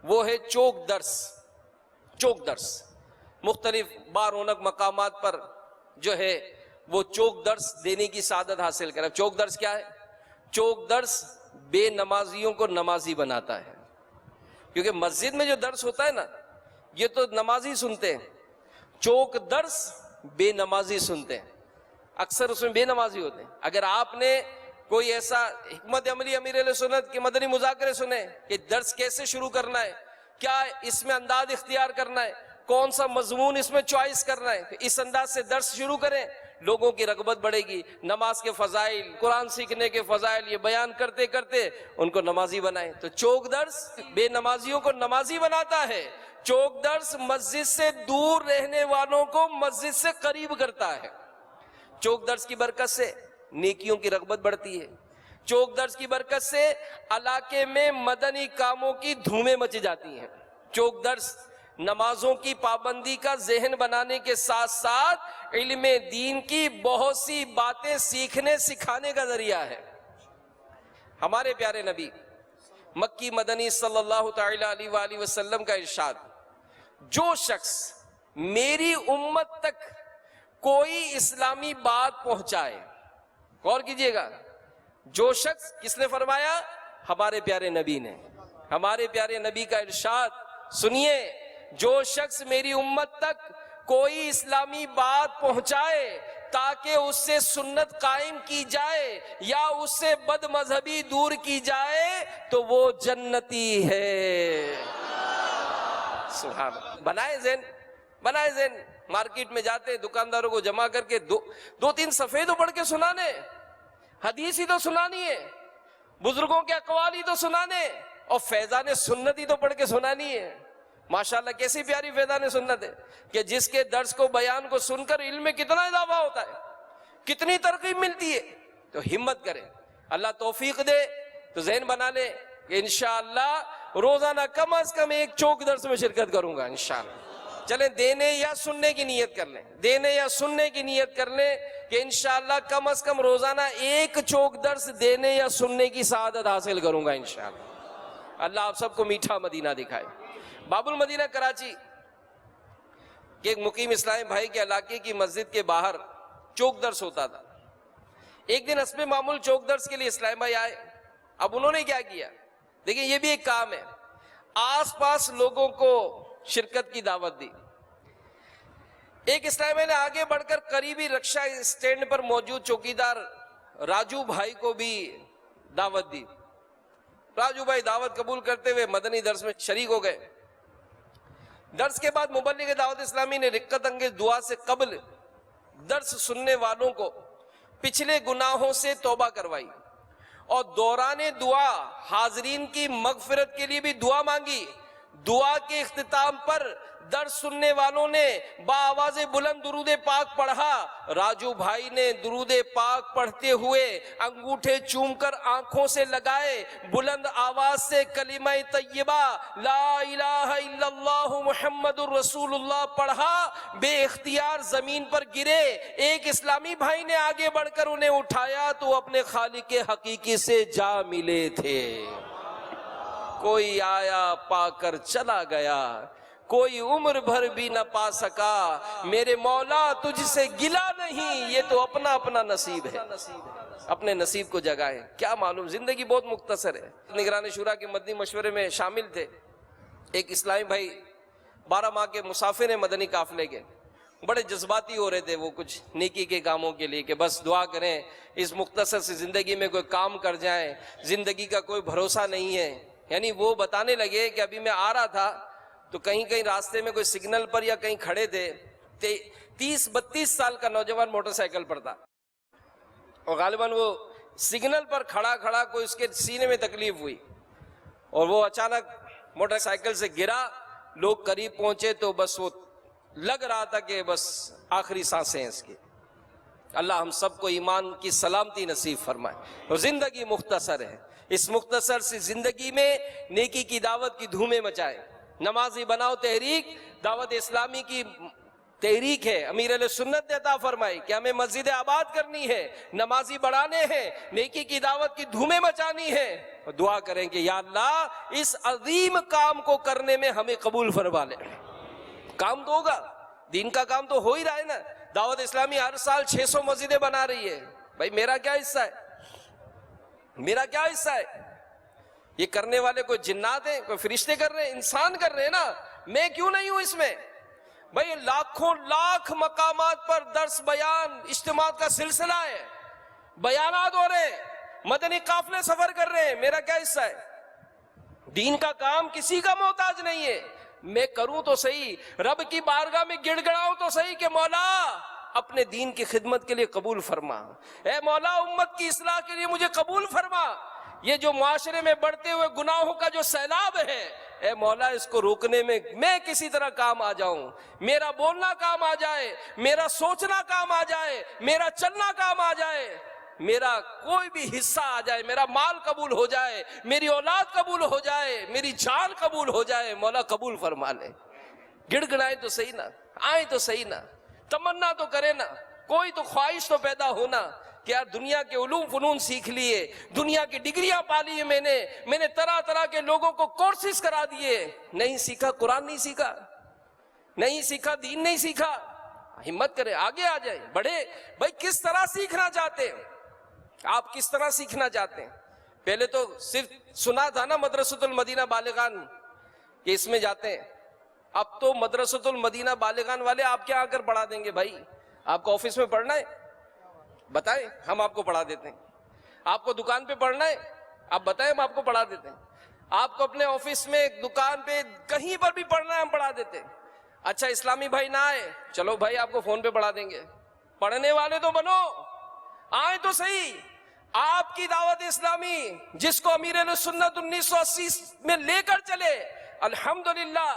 وہ ہے چوک درس۔ چوک درس مختلف بارونق مقامات پر جو ہے وہ چوک درس دینے کی سعادت حاصل کرے۔ چوک درس کیا ہے؟ چوک درس بے نمازیوں کو نمازی بناتا ہے، کیونکہ مسجد میں جو درس ہوتا ہے نا یہ تو نمازی سنتے ہیں، چوک درس بے نمازی سنتے ہیں، اکثر اس میں بے نمازی ہوتے ہیں۔ اگر آپ نے کوئی ایسا حکمت عملی امیر اہل سنت کے مدنی مذاکرے سنے کہ درس کیسے شروع کرنا ہے، کیا اس میں انداز اختیار کرنا ہے، کون سا مضمون اس میں چوائس کرنا ہے، اس انداز سے درس شروع کریں، لوگوں کی رغبت بڑھے گی، نماز کے فضائل، قرآن سیکھنے کے فضائل یہ بیان کرتے کرتے ان کو نمازی بنائیں۔ تو چوک درس بے نمازیوں کو نمازی بناتا ہے، چوک درس مسجد سے دور رہنے والوں کو مسجد سے قریب کرتا ہے۔ چوک درس کی برکت سے نیکیوں کی رغبت بڑھتی ہے، چوک درس کی برکت سے علاقے میں مدنی کاموں کی دھومیں مچ جاتی ہیں۔ چوک درس نمازوں کی پابندی کا ذہن بنانے کے ساتھ ساتھ علم دین کی بہت سی باتیں سیکھنے سکھانے کا ذریعہ ہے۔ ہمارے پیارے نبی مکی مدنی صلی اللہ تعالی علیہ وآلہ وسلم کا ارشاد، جو شخص میری امت تک کوئی اسلامی بات پہنچائے، غور کیجئے گا، جو شخص، کس نے فرمایا؟ ہمارے پیارے نبی نے۔ ہمارے پیارے نبی کا ارشاد سنیے، جو شخص میری امت تک کوئی اسلامی بات پہنچائے تاکہ اس سے سنت قائم کی جائے یا اس سے بد مذہبی دور کی جائے تو وہ جنتی ہے۔ سبحان اللہ۔ بنائے ذہن، بنائے ذہن۔ مارکیٹ میں جاتے دکانداروں کو جمع کر کے دو تین صفحے تو پڑھ کے سنانے، حدیث ہی تو سنانی ہے، بزرگوں کے اقوال ہی تو سنانے، اور فیضان سنت ہی تو پڑھ کے سنانی ہے۔ ماشاءاللہ کیسی پیاری فیضان سنت ہے کہ جس کے درس کو، بیان کو سن کر علم میں کتنا اضافہ ہوتا ہے، کتنی ترغیب ملتی ہے۔ تو ہمت کریں، اللہ توفیق دے تو ذہن بنا لے کہ انشاءاللہ روزانہ کم از کم ایک چوک درس میں شرکت کروں گا انشاءاللہ۔ چلیں دینے یا سننے کی نیت کر لیں، دینے یا سننے کی نیت کر لیں کہ انشاءاللہ کم از کم روزانہ ایک چوک درس دینے یا سننے کی سعادت حاصل کروں گا انشاءاللہ۔ اللہ آپ سب کو میٹھا مدینہ دکھائے۔ باب المدینہ کراچی کہ ایک مقیم اسلامی بھائی کے علاقے کی مسجد کے باہر چوک درس ہوتا تھا۔ ایک دن حسب معمول چوک درس کے لیے اسلامی بھائی آئے۔ اب انہوں نے کیا کیا؟ دیکھیں یہ بھی ایک کام ہے، آس پاس لوگوں کو شرکت کی دعوت دی۔ ایک اسلامی بھائی نے آگے بڑھ کر قریبی رکشہ اسٹینڈ پر موجود چوکیدار راجو بھائی کو بھی دعوت دی۔ راجو بھائی دعوت قبول کرتے ہوئے مدنی درس میں شریک ہو گئے۔ درس کے بعد مبلغ دعوت اسلامی نے رقت انگیز دعا سے قبل درس سننے والوں کو پچھلے گناہوں سے توبہ کروائی اور دوران دعا حاضرین کی مغفرت کے لیے بھی دعا مانگی. دعا کے اختتام پر درس سننے والوں نے بآواز بلند درود پاک پڑھا. راجو بھائی نے درود پاک پڑھتے ہوئے انگوٹھے چوم کر آنکھوں سے لگائے, بلند آواز سے کلمہ طیبہ لا الہ الا اللہ محمد الرسول اللہ پڑھا. بے اختیار زمین پر گرے. ایک اسلامی بھائی نے آگے بڑھ کر انہیں اٹھایا تو اپنے خالق حقیقی سے جا ملے تھے. کوئی آیا پا کر چلا گیا, کوئی عمر بھر بھی نہ پا سکا. میرے مولا تجھ سے گلا نہیں, یہ تو اپنا اپنا نصیب ہے. اپنے نصیب کو جگائیں. کیا معلوم, زندگی بہت مختصر ہے. نگران شورا کے مدنی مشورے میں شامل تھے. ایک اسلامی بھائی 12 ماہ کے مسافر ہیں مدنی قافلے کے. بڑے جذباتی ہو رہے تھے وہ کچھ نیکی کے کاموں کے لیے کہ بس دعا کریں اس مختصر سی زندگی میں کوئی کام کر جائیں, زندگی کا کوئی بھروسہ نہیں ہے. یعنی وہ بتانے لگے کہ ابھی میں آ رہا تھا تو کہیں راستے میں کوئی سگنل پر یا کہیں کھڑے تھے, 30-32 سال کا نوجوان موٹر سائیکل پر تھا اور غالباً وہ سگنل پر کھڑا کوئی اس کے سینے میں تکلیف ہوئی اور وہ اچانک موٹر سائیکل سے گرا. لوگ قریب پہنچے تو بس وہ لگ رہا تھا کہ بس آخری سانسیں ہیں اس کی. اللہ ہم سب کو ایمان کی سلامتی نصیب فرمائے. اور زندگی مختصر ہے, اس مختصر سی زندگی میں نیکی کی دعوت کی دھومیں مچائیں. نمازی بناؤ تحریک دعوت اسلامی کی تحریک ہے. امیر علیہ سنت نے عطا فرمائی کہ ہمیں مسجد آباد کرنی ہے, نمازی بڑھانے ہیں, نیکی کی دعوت کی دھومیں مچانی ہے. اور دعا کریں کہ یا اللہ اس عظیم کام کو کرنے میں ہمیں قبول فرما لے. کام تو ہوگا, دین کا کام تو ہو ہی رہا ہے نا. دعوت اسلامی ہر سال 600 مسجدیں بنا رہی ہے. بھائی میرا کیا حصہ ہے, میرا کیا حصہ ہے؟ یہ کرنے والے کوئی جنات ہیں, کوئی فرشتے کر رہے ہیں, انسان کر رہے ہیں نا. میں کیوں نہیں ہوں اس میں؟ بھائی لاکھوں لاکھ مقامات پر درس بیان اجتماعات کا سلسلہ ہے, بیانات ہو رہے ہیں, مدنی قافلے سفر کر رہے ہیں. میرا کیا حصہ ہے؟ دین کا کام کسی کا محتاج نہیں ہے. میں کروں تو صحیح, رب کی بارگاہ میں گڑ گڑاؤں تو صحیح کہ مولا اپنے دین کی خدمت کے لیے قبول فرما. اے مولا امت کی اصلاح کے لیے مجھے قبول فرما. یہ جو معاشرے میں بڑھتے ہوئے گناہوں کا جو سیلاب ہے, اے مولا اس کو روکنے میں کسی طرح کام آ جاؤں. میرا بولنا کام آ جائے, میرا سوچنا کام آ جائے, میرا چلنا کام آ جائے, میرا کوئی بھی حصہ آ جائے, میرا مال قبول ہو جائے, میری اولاد قبول ہو جائے, میری جان قبول ہو جائے. مولا قبول فرما لے. گڑ گڑائیں تو صحیح نا, آئیں تو صحیح نا, تمنا تو کرے نا, کوئی تو خواہش تو پیدا ہونا کہ یار دنیا کے علوم فنون سیکھ لیے, دنیا کی ڈگریاں پا لی, میں نے طرح طرح کے لوگوں کو کورسز کرا دیے. نہیں سیکھا قرآن, نہیں سیکھا, نہیں سیکھا دین, نہیں سیکھا. ہمت کرے, آگے آ جائیں, بڑھے. بھائی کس طرح سیکھنا چاہتے ہیں آپ, کس طرح سیکھنا چاہتے ہیں؟ پہلے تو صرف سنا تھا نا مدرسۃ المدینہ بالغان کہ اس میں جاتے ہیں. اب تو مدرسۃ المدینہ بالغان والے آپ کیا آ کر پڑھا دیں گے. بھائی آپ کو آفس میں پڑھنا ہے, بتائیں, ہم آپ کو پڑھا دیتے ہیں. آپ کو دکان پہ پڑھنا ہے, آپ بتائیں, ہم آپ کو پڑھا دیتے ہیں. آپ کو اپنے آفس میں, دکان پہ, کہیں پر بھی پڑھنا ہے, ہم پڑھا دیتے ہیں. اچھا اسلامی بھائی نہ آئے, چلو بھائی آپ کو فون پہ پڑھا دیں گے. پڑھنے والے تو بنو, آئیں تو صحیح. آپ کی دعوت اسلامی جس کو امیر علیہ سنت 1980 میں لے کر چلے, الحمدللہ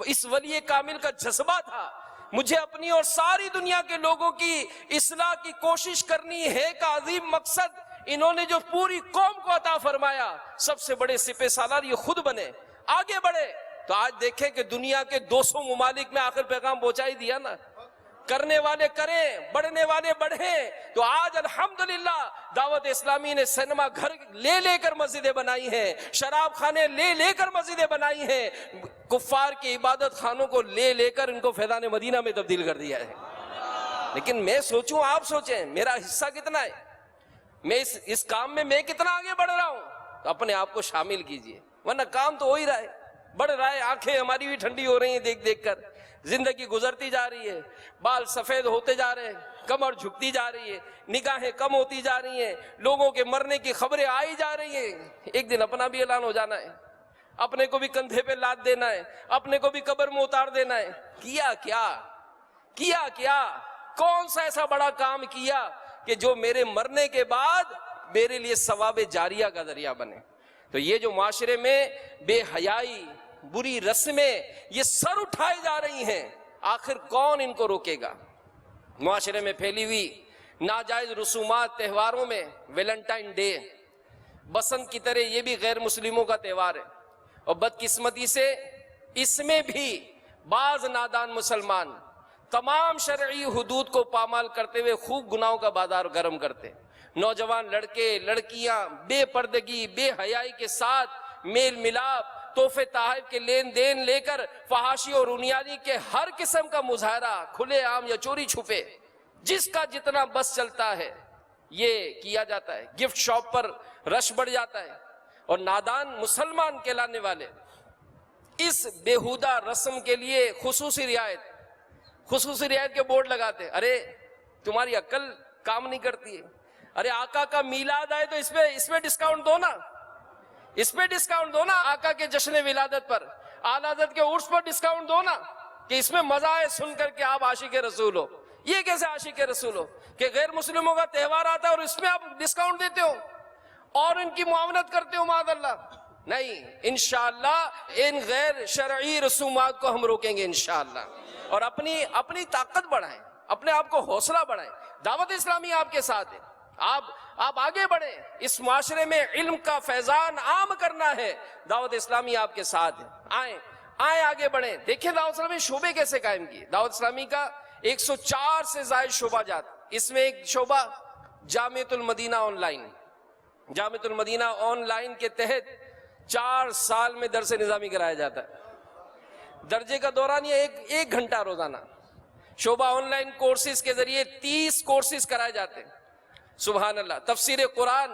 اس ولی کامل کا جذبہ تھا. مجھے اپنی اور ساری دنیا کے لوگوں کی اصلاح کی کوشش کرنی ہے کا عظیم مقصد انہوں نے جو پوری قوم کو عطا فرمایا, سب سے بڑے سپہ سالار یہ خود بنے, آگے بڑھے. تو آج دیکھیں کہ دنیا کے 200 ممالک میں آخر پیغام پہنچا ہی دیا نا. کرنے والے کریں, بڑھنے والے بڑھیں. تو آج الحمدللہ دعوت اسلامی نے سینما گھر لے کر مسجدیں بنائی ہیں, شراب خانے لے کر مسجدیں بنائی ہیں, کفار کی عبادت خانوں کو لے کر ان کو فیضان مدینہ میں تبدیل کر دیا ہے. لیکن میں سوچوں, آپ سوچیں, میرا حصہ کتنا ہے, میں اس کام میں کتنا آگے بڑھ رہا ہوں. تو اپنے آپ کو شامل کیجئے, ورنہ کام تو ہو ہی رہا ہے, بڑھ رہا ہے. آنکھیں ہماری بھی ٹھنڈی ہو رہی ہیں دیکھ کر. زندگی گزرتی جا رہی ہے, بال سفید ہوتے جا رہے ہیں, کمر جھکتی جا رہی ہے, نگاہیں کم ہوتی جا رہی ہیں, لوگوں کے مرنے کی خبریں آئی جا رہی ہیں. ایک دن اپنا بھی اعلان ہو جانا ہے, اپنے کو بھی کندھے پہ لاد دینا ہے, اپنے کو بھی قبر میں اتار دینا ہے. کیا کون سا ایسا بڑا کام کیا کہ جو میرے مرنے کے بعد میرے لیے ثواب جاریہ کا ذریعہ بنے؟ تو یہ جو معاشرے میں بے حیائی، بری رسمیں یہ سر اٹھائی جا رہی ہیں، آخر کون ان کو روکے گا؟ معاشرے میں پھیلی ہوئی ناجائز رسومات، تہواروں میں ویلنٹائن ڈے، بسنت کی طرح یہ بھی غیر مسلموں کا تہوار ہے، اور بدقسمتی سے اس میں بھی بعض نادان مسلمان تمام شرعی حدود کو پامال کرتے ہوئے خوب گناہوں کا بازار گرم کرتے ہیں۔ نوجوان لڑکے لڑکیاں بے پردگی، بے حیائی کے ساتھ میل ملاپ، تحفے تحائف کے لین دین لے کر فحاشی اور رونیاری کے ہر قسم کا مظاہرہ کھلے عام یا چوری چھپے، جس کا جتنا بس چلتا ہے یہ کیا جاتا ہے۔ گفٹ شاپ پر رش بڑھ جاتا ہے، اور نادان مسلمان کہلانے والے اس بےہودہ رسم کے لیے خصوصی رعایت کے بورڈ لگاتے ہیں۔ ارے تمہاری عقل کام نہیں کرتی ہے، ارے آقا کا میلاد آئے تو اس پہ ڈسکاؤنٹ دو نا، اس پہ ڈسکاؤنٹ دو نا، آقا کے جشن ولادت پر، اعلیٰ حضرت کے عرس پر ڈسکاؤنٹ دو نا، کہ اس میں مزہ آئے سن کر کے آپ عاشق رسول ہو۔ یہ کیسے عاشق رسول ہو کہ غیر مسلموں کا تہوار آتا ہے اور اس میں آپ ڈسکاؤنٹ دیتے ہو اور ان کی معاونت کرتے ہو؟ معاذ اللہ، نہیں، انشاءاللہ ان غیر شرعی رسومات کو ہم روکیں گے انشاءاللہ، اور اپنی طاقت بڑھائیں، اپنے آپ کو حوصلہ بڑھائیں۔ دعوت اسلامی آپ کے ساتھ ہے، آپ آگے بڑھیں، اس معاشرے میں علم کا فیضان عام کرنا ہے، دعوت اسلامی آپ کے ساتھ ہے، آئیں آگے بڑھیں۔ دیکھیں دعوت اسلامی شعبے کیسے قائم کیے۔ دعوت اسلامی کا 104 سے زائد شعبہ جات، اس میں ایک شعبہ جامعۃ المدینہ آن لائن، جامعۃ المدینہ آن لائن کے تحت 4 سال میں درس نظامی کرایا جاتا ہے، درجے کا دوران یہ ایک گھنٹہ روزانہ۔ شعبہ آن لائن کورسز کے ذریعے 30 کورسز کرائے جاتے ہیں، سبحان اللہ۔ تفسیر قرآن،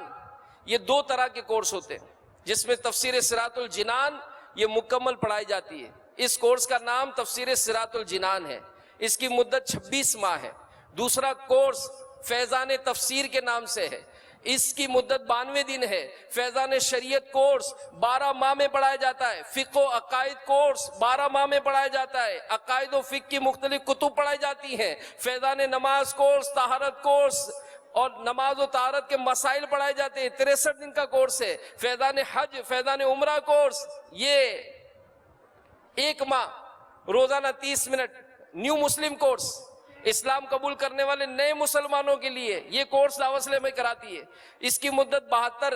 یہ 2 طرح کے کورس ہوتے ہیں، جس میں تفسیر صراط الجنان یہ مکمل پڑھائی جاتی ہے۔ اس کورس کا نام تفسیر صراط الجنان ہے، اس کی مدت 26 ماہ ہے۔ دوسرا کورس فیضان تفسیر کے نام سے ہے، اس کی مدت 92 دن ہے۔ فیضان شریعت کورس 12 ماہ میں پڑھایا جاتا ہے۔ فقہ و عقائد کورس 12 ماہ میں پڑھایا جاتا ہے، عقائد و فقہ کی مختلف کتب پڑھائی جاتی ہیں۔ فیضان نماز کورس، طہارت کورس اور نماز و طہارت کے مسائل پڑھائے جاتے ہیں، 63 دن کا کورس ہے۔ فیضان حج، فیضان عمرہ کورس یہ 1 ماہ، روزانہ 30 منٹ۔ نیو مسلم کورس، اسلام قبول کرنے والے نئے مسلمانوں کے لیے یہ کورس دعوت اسلامی کراتی ہے، اس کی مدت 72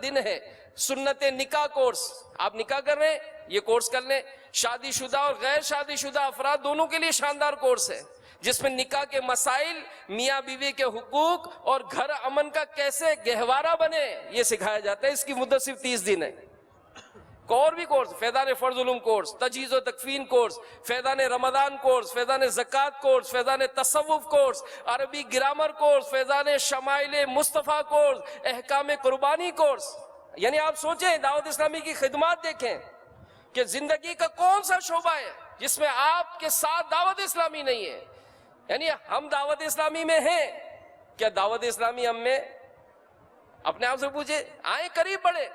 دن ہے۔ سنت نکاح کورس، آپ نکاح کر رہے ہیں یہ کورس کر لیں۔ شادی شدہ اور غیر شادی شدہ افراد دونوں کے لیے شاندار کورس ہے، جس میں نکاح کے مسائل، میاں بیوی کے حقوق اور گھر امن کا کیسے گہوارہ بنے یہ سکھایا جاتا ہے۔ اس کی مدت صرف 30 دن ہے۔ اور بھی کورس، فیضان فرض علوم کورس، تجہیز و تکفین کورس، فیضان رمضان کورس، فیضان زکوٰۃ کورس، فیضان تصوف کورس، عربی گرامر کورس، فیضان شمائل مصطفیٰ کورس، احکام قربانی کورس۔ یعنی آپ سوچیں، دعوت اسلامی کی خدمات دیکھیں کہ زندگی کا کون سا شعبہ ہے جس میں آپ کے ساتھ دعوت اسلامی نہیں ہے۔ یعنی ہم دعوت اسلامی میں ہیں کیا؟ دعوت اسلامی ہم میں؟ اپنے آپ سے پوچھیں، آئیں قریب بڑھے،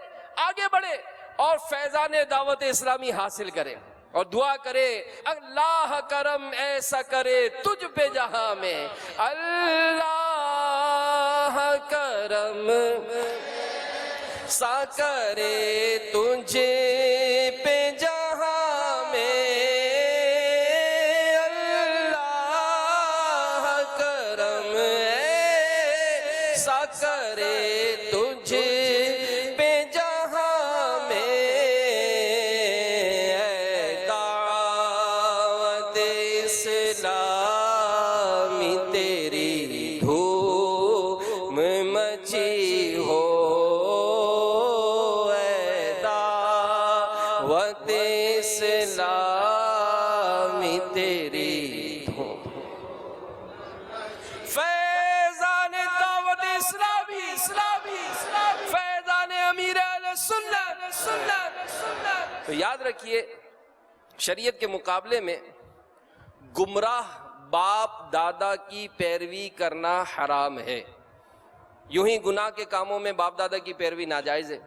آگے بڑھے اور فیضان دعوت اسلامی حاصل کریں، اور دعا کرے اللہ کرم ایسا کرے تجھ پہ جہاں میں، اللہ کرم سا کرے تجھ پہ جہاں میں، اللہ کرم ایسا کرے تجھ پہ جہاں میں، دعوت اسلامی تیری دھوم مچی ہو، دعوت اسلامی تیری دھوم۔ فیضان دعوت اسلامی، فیضان امیر اہل سنت۔ تو یاد رکھیے، شریعت کے مقابلے میں گمراہ باپ دادا کی پیروی کرنا حرام ہے۔ یوں ہی گناہ کے کاموں میں باپ دادا کی پیروی ناجائز ہے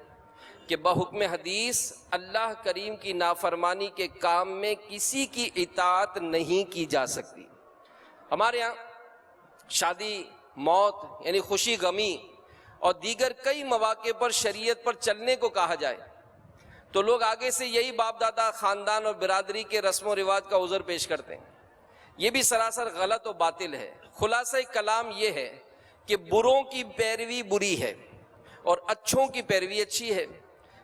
کہ بحکم حدیث اللہ کریم کی نافرمانی کے کام میں کسی کی اطاعت نہیں کی جا سکتی۔ ہمارے یہاں شادی، موت یعنی خوشی غمی اور دیگر کئی مواقع پر شریعت پر چلنے کو کہا جائے تو لوگ آگے سے یہی باپ دادا، خاندان اور برادری کے رسم و رواج کا عذر پیش کرتے ہیں۔ یہ بھی سراسر غلط و باطل ہے۔ خلاصہ کلام یہ ہے کہ بروں کی پیروی بری ہے اور اچھوں کی پیروی اچھی ہے۔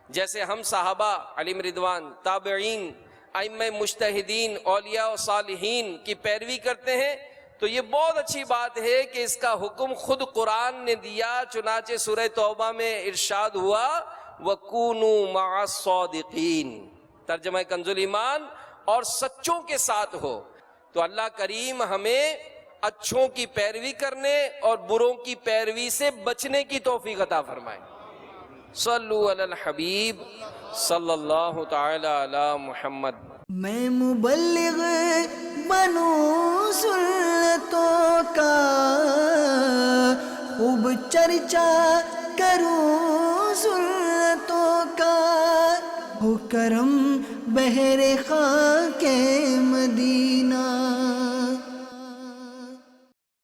جیسے ہم صحابہ علیہم رضوان، تابعین، ائمہ مجتہدین، اولیاء و صالحین کی پیروی کرتے ہیں تو یہ بہت اچھی بات ہے کہ اس کا حکم خود قرآن نے دیا۔ چنانچہ سورہ توبہ میں ارشاد ہوا وَكُونُوا مَعَ الصَّادِقِينَ، ترجمہ کنز الایمان، اور سچوں کے ساتھ ہو۔ تو اللہ کریم ہمیں اچھوں کی پیروی کرنے اور بروں کی پیروی سے بچنے کی توفیق عطا فرمائے۔ صلو علی الحبیب صلی اللہ تعالی علی محمد۔ میں مبلغ بنوں سنتوں کا، خوب چرچا کروں سنتوں کا، ہو کرم بحر خاک مدینہ۔